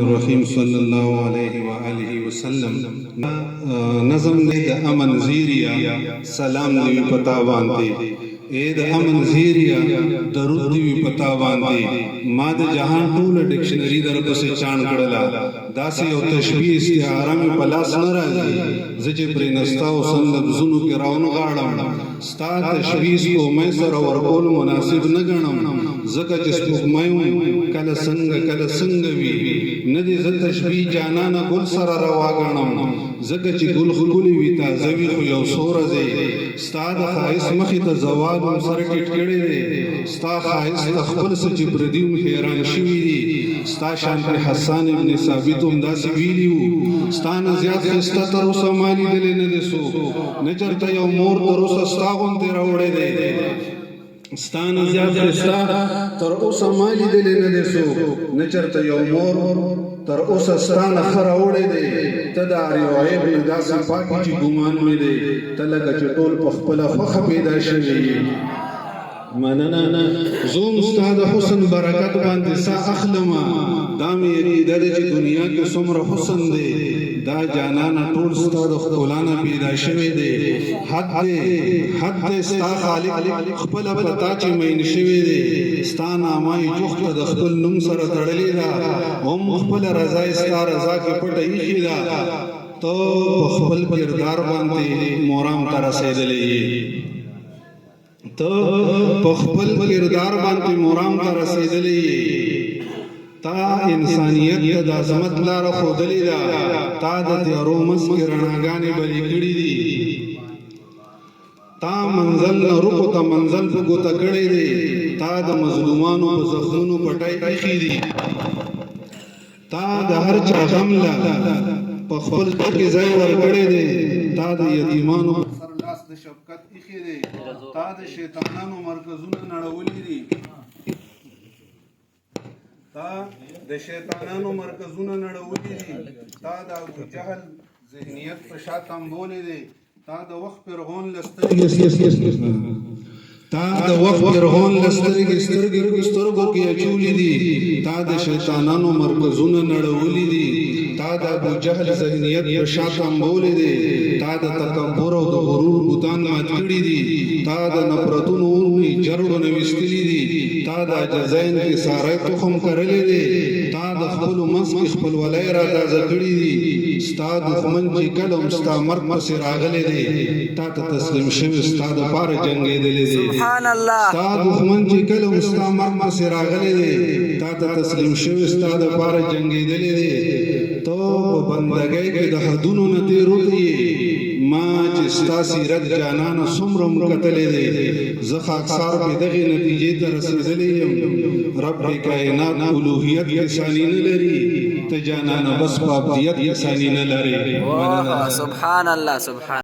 الرحیم صلی الله علیه و آله وسلم. نظم دے د امن زیریا سلام دی پتا باندې اے د امن زیریا درود دی پتا باندې ما د جهان ټول ډکشنری در پسې چاڼ کړلا داسې یو تشبیه استعاره مې په لاس نه راځي زه چې پرې نستا او سن لفظونو کې راونه غاړم ستا تشبیه کو مې سره ورکول مناسب نه ګڼم ځکه چې سپوږمۍ کله څنګه وي نه دې زه تشبیه جانانه ګل سره رواګڼم ځکه چې ګل ښکلی وي تازه وي خو یو څو ورځې ستا د ښایست مخې ته زوال هم سره ټیټ کړی دی ستا ښایست ته خپل څه چې پردي هم حیران شوي دي ستا شان پرې حسان ابن ثابت هم داسې ویلي وو ستا نه زیات ښایسته تر اوسه ما لیدلی نه دی څوک نه چېرته یو مور تر اوسه ستا غوندې راوړی دی ستا نه زیات ښایسته تر اوسه ما لیدلی نه دی څوک نه چېرته یو مور تر اوسه ستا نه ښه راوړی دی ته د هر یو عیب نه داسې پاکې چې ګمان مې دی ته لکه چې ټول په خپله خوښه پیدا شوې یې مننه زه هم ستا د حسن برکت باندې ساه اخلمه دا مې عقیده ده چې دنیا کې څومره حسن دی دا جانانه ټول ستا د ښکلا نه پیدا شوی دی حد دی ستا خالق خپله په تا چې مین شوی دی ستا نامه یې جوخته د خپل نوم سره تړلې ده هم خپله رضا یې ستا رضا کې پټه ایښې ده ته په خپل کردار باندې مرام ته رسېدلی یې ته په خپل کردار باندې مرام ته رسېدلی یې تا انسانیت ته د عظمت لاره ښودلې ده تا د تیارو منځ کې رڼاګانې بلې کړي دي تا منزل نه رکو ته منزل په ګوته کړی دی تا د مظلومانو په زخمونو پټۍ ایښي دي تا د هر چا غم له په خپل زړه کې ځای ورکړی دی تا د یتیمانو په سر لاس د شفقت ایښی دی تا د شیطانانو مرکزونه نړولي دي تا د شیطانانو مرکزونه نړولي دي تا د ابوجهل ذهنیت په شا تمبولی دی تا د وخت فرعون له سترګو کې اچولي دي تا د شیطانانو مرکزونه نړولي دي تا د ابوجهل ذهنیت په شا تمبولی دی تا د تکبر او د غرور بوتان مات کړي دي تا د نفرتونو جرړونه ویستلي دي تا د عجزین کې ساری تخم کرلی دی تا د خپلو منځ کې خپلولی را تازه کړي دي ستا دښمن چې کله هم ستا مرګ پسې راغلی دی تا ته تسلیم شوی ستا دپاره جنګېدلی دی ستا دښمن چې کله هم ستا مرګ پسې راغلی دی تا ته تسلیم شوی ستا دپاره جنګېدلی دی ته په بندګۍ کې د حدونو نه تېر وتې ما چې ستا سیرت جانانه څومره م کتلی دی زه خاکسار پې دغې نتیجې ته رسېدلی یم رب کائنات الوهیت کې ثاني نه لري ته جانانه بس په ابدیت کې ثاني نه لري سبحان الله سبحان